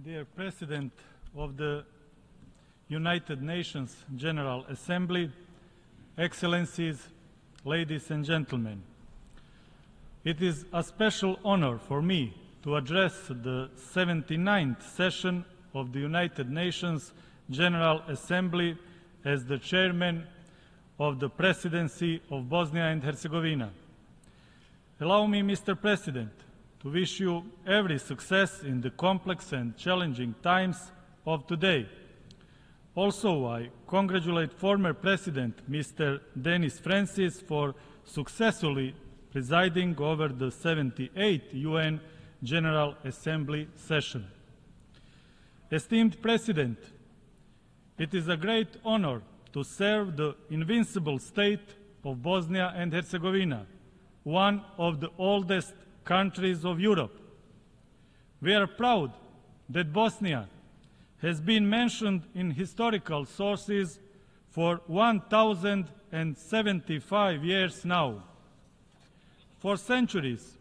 Dear President of the United Nations General Assembly, Excellencies, ladies and gentlemen, it is a special honor for me to address the 79th session of the United Nations General Assembly as the chairman of the Presidency of Bosnia and Herzegovina. Allow me, Mr. President, to wish you every success in the complex and challenging times of today. Also, I congratulate former President Mr. Denis Francis for successfully presiding over the 78th UN General Assembly session. Esteemed President, it is a great honor to serve the invincible state of Bosnia and Herzegovina, one of the oldest countries of Europe. We are proud that Bosnia has been mentioned in historical sources for 1,075 years now. For centuries,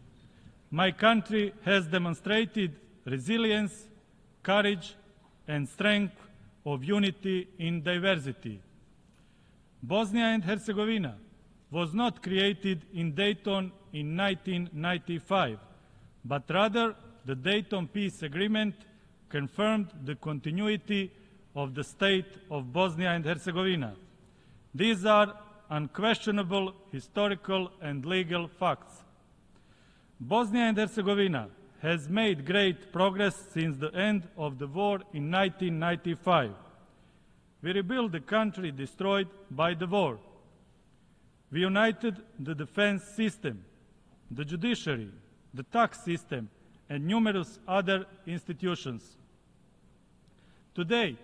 my country has demonstrated resilience, courage, and strength of unity in diversity. Bosnia and Herzegovina was not created in Dayton in 1995, but rather the Dayton Peace Agreement confirmed the continuity of the state of Bosnia and Herzegovina. These are unquestionable historical and legal facts. Bosnia and Herzegovina has made great progress since the end of the war in 1995. We rebuilt the country destroyed by the war. We united the defense system, the judiciary, the tax system, and numerous other institutions. Today,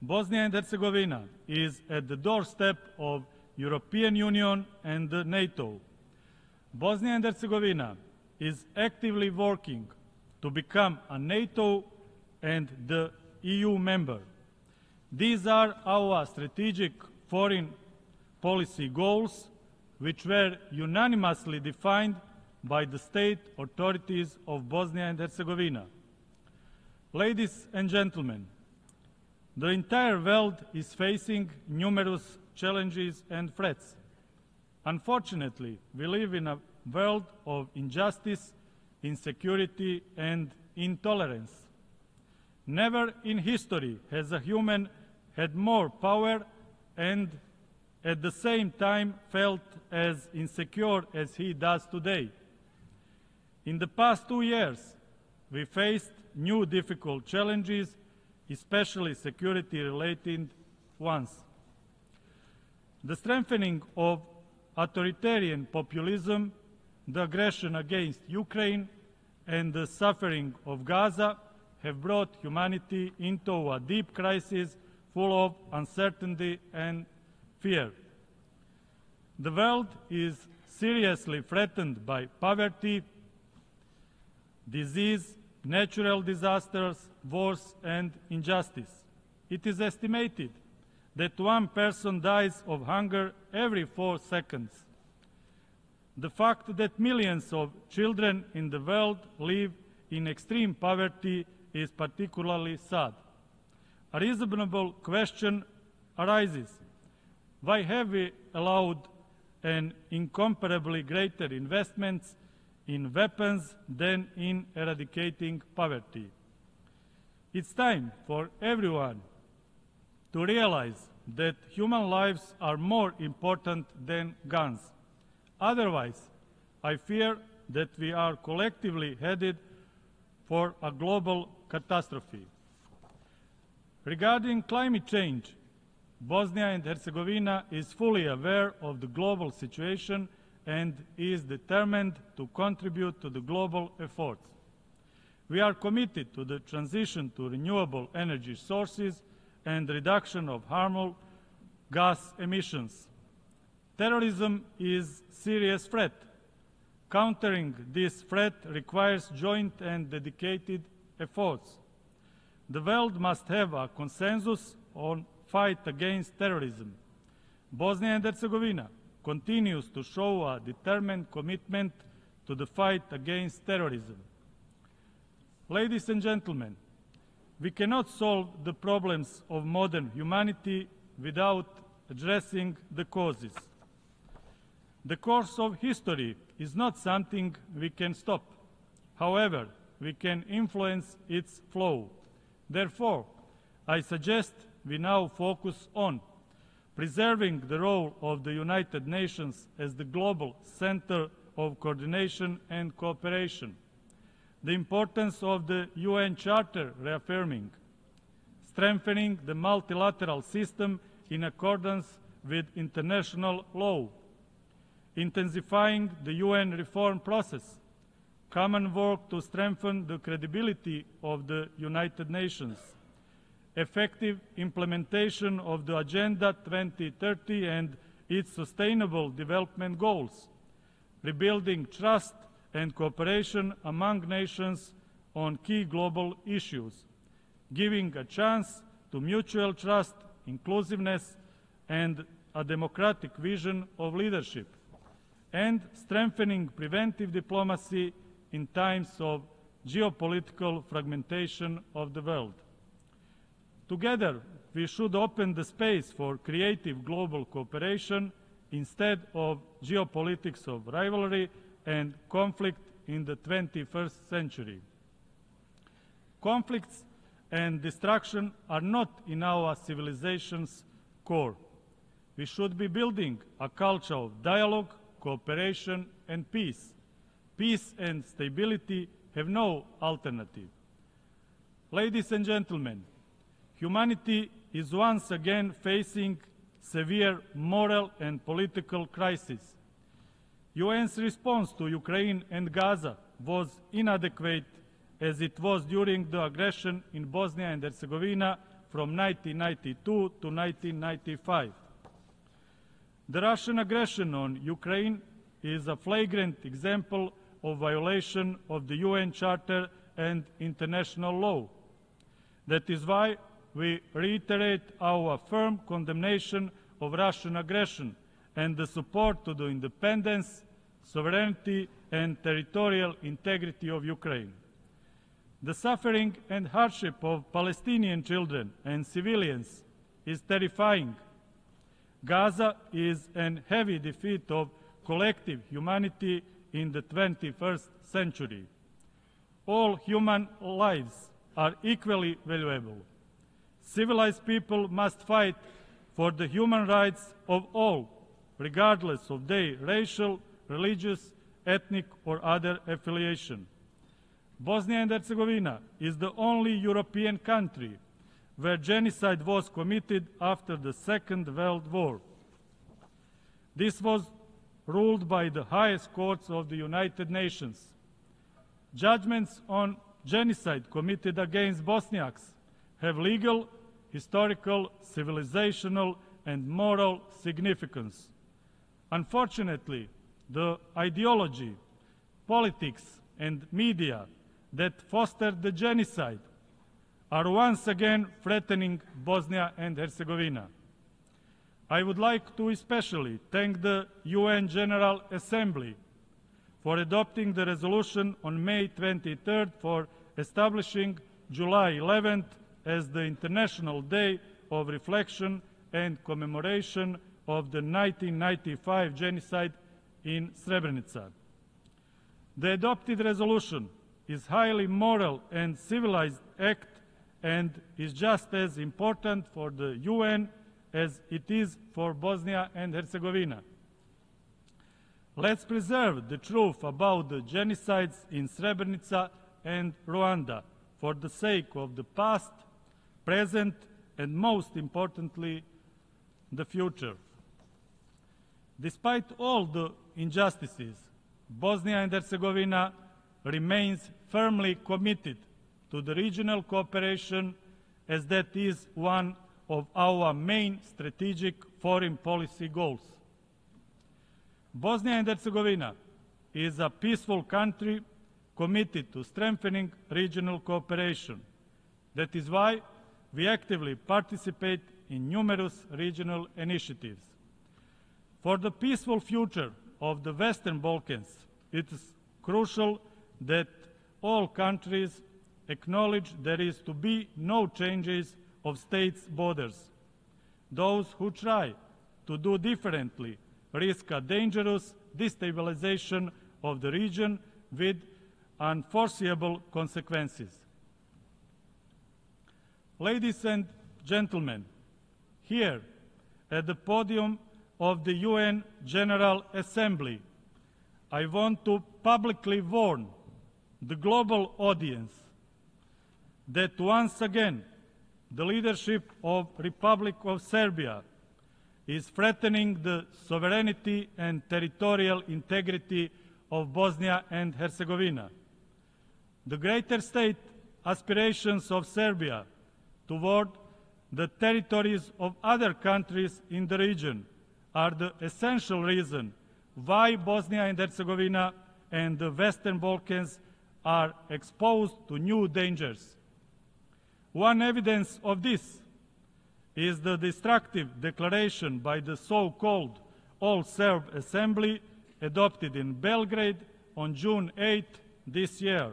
Bosnia and Herzegovina is at the doorstep of European Union and NATO. Bosnia and Herzegovina is actively working to become a NATO and the EU member. These are our strategic foreign policy goals, which were unanimously defined by the state authorities of Bosnia and Herzegovina. Ladies and gentlemen, the entire world is facing numerous challenges and threats. Unfortunately, we live in a world of injustice, insecurity, and intolerance. Never in history has a human had more power and at the same time felt as insecure as he does today. In the past 2 years, we faced new difficult challenges, especially security-related ones. The strengthening of authoritarian populism, the aggression against Ukraine, and the suffering of Gaza have brought humanity into a deep crisis full of uncertainty and fear. The world is seriously threatened by poverty, disease, natural disasters, wars, and injustice. It is estimated that one person dies of hunger every 4 seconds. The fact that millions of children in the world live in extreme poverty is particularly sad. A reasonable question arises: why have we allowed an incomparably greater investments in weapons than in eradicating poverty? It's time for everyone to realize that human lives are more important than guns. Otherwise, I fear that we are collectively headed for a global catastrophe. Regarding climate change, Bosnia and Herzegovina is fully aware of the global situation and is determined to contribute to the global efforts. We are committed to the transition to renewable energy sources and reduction of harmful gas emissions. Terrorism is a serious threat. Countering this threat requires joint and dedicated efforts. The world must have a consensus on fight against terrorism. Bosnia and Herzegovina continues to show a determined commitment to the fight against terrorism. Ladies and gentlemen, We cannot solve the problems of modern humanity without addressing the causes. The course of history is not something we can stop. However, we can influence its flow. Therefore, I suggest we now focus on preserving the role of the United Nations as the global center of coordination and cooperation, the importance of the UN Charter reaffirming, strengthening the multilateral system in accordance with international law, intensifying the UN reform process, common work to strengthen the credibility of the United Nations, effective implementation of the Agenda 2030 and its sustainable development goals, rebuilding trust and cooperation among nations on key global issues, giving a chance to mutual trust, inclusiveness, and a democratic vision of leadership, and strengthening preventive diplomacy in times of geopolitical fragmentation of the world. Together, we should open the space for creative global cooperation instead of geopolitics of rivalry and conflict in the 21st century. Conflicts and destruction are not in our civilization's core. We should be building a culture of dialogue, cooperation, and peace. Peace and stability have no alternative. Ladies and gentlemen, humanity is once again facing severe moral and political crisis. UN's response to Ukraine and Gaza was inadequate as it was during the aggression in Bosnia and Herzegovina from 1992 to 1995. The Russian aggression on Ukraine is a flagrant example of violation of the UN Charter and international law. That is why we reiterate our firm condemnation of Russian aggression and the support to the independence, sovereignty, and territorial integrity of Ukraine. The suffering and hardship of Palestinian children and civilians is terrifying. Gaza is a heavy defeat of collective humanity in the 21st century. All human lives are equally valuable. Civilized people must fight for the human rights of all, regardless of their racial, religious, ethnic, or other affiliation. Bosnia and Herzegovina is the only European country where genocide was committed after the Second World War. This was ruled by the highest courts of the United Nations. Judgments on genocide committed against Bosniaks have legal, historical, civilizational, and moral significance. Unfortunately, the ideology, politics, and media that fostered the genocide are once again threatening Bosnia and Herzegovina. I would like to especially thank the UN General Assembly for adopting the resolution on May 23rd for establishing July 11th as the International Day of Reflection and Commemoration of the 1995 genocide in Srebrenica. The adopted resolution is a highly moral and civilized act and is just as important for the UN as it is for Bosnia and Herzegovina. Let's preserve the truth about the genocides in Srebrenica and Rwanda for the sake of the past, present, and most importantly, the future. Despite all the injustices, Bosnia and Herzegovina remains firmly committed to the regional cooperation, as that is one of our main strategic foreign policy goals. Bosnia and Herzegovina is a peaceful country committed to strengthening regional cooperation. That is why we actively participate in numerous regional initiatives. For the peaceful future of the Western Balkans, it is crucial that all countries acknowledge there is to be no changes of states' borders. Those who try to do differently risk a dangerous destabilization of the region with unforeseeable consequences. Ladies and gentlemen, here at the podium of the UN General Assembly, I want to publicly warn the global audience that once again the leadership of Republic of Serbia is threatening the sovereignty and territorial integrity of Bosnia and Herzegovina. The greater state aspirations of Serbia toward the territories of other countries in the region are the essential reason why Bosnia and Herzegovina and the Western Balkans are exposed to new dangers. One evidence of this is the destructive declaration by the so-called All-Serb Assembly adopted in Belgrade on June 8 this year.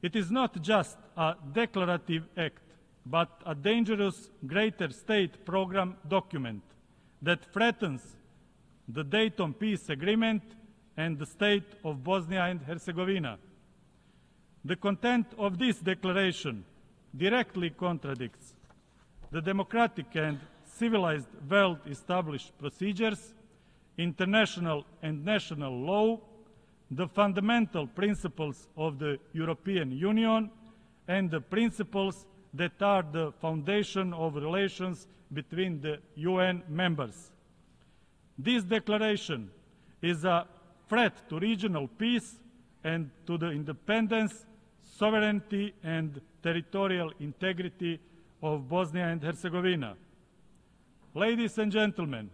It is not just a declarative act, but a dangerous greater state program document that threatens the Dayton Peace Agreement and the state of Bosnia and Herzegovina. The content of this declaration directly contradicts the democratic and civilized well-established procedures, international and national law, the fundamental principles of the European Union, and the principles that are the foundation of relations between the UN members. This declaration is a threat to regional peace and to the independence, sovereignty, and territorial integrity of Bosnia and Herzegovina. Ladies and gentlemen,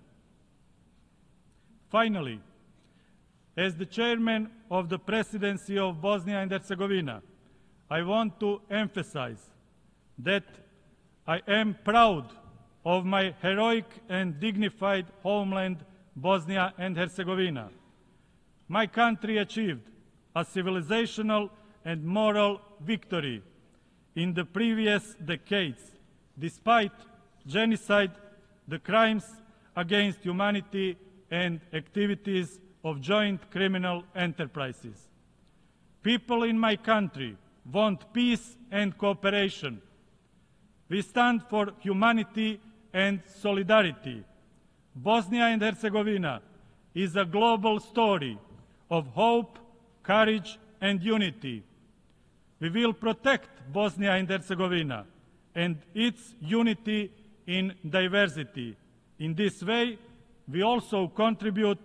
finally, as the chairman of the presidency of Bosnia and Herzegovina, I want to emphasize that I am proud of my heroic and dignified homeland, Bosnia and Herzegovina. My country achieved a civilizational and moral victory in the previous decades, despite genocide, the crimes against humanity, and activities of joint criminal enterprises. People in my country want peace and cooperation. We stand for humanity and solidarity. Bosnia and Herzegovina is a global story of hope, courage, and unity. We will protect Bosnia and Herzegovina and its unity in diversity. In this way, we also contribute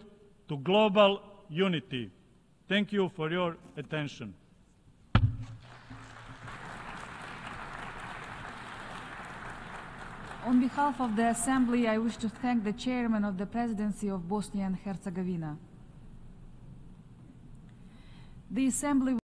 to global unity. Thank you for your attention. On behalf of the Assembly, I wish to thank the Chairman of the Presidency of Bosnia and Herzegovina. The Assembly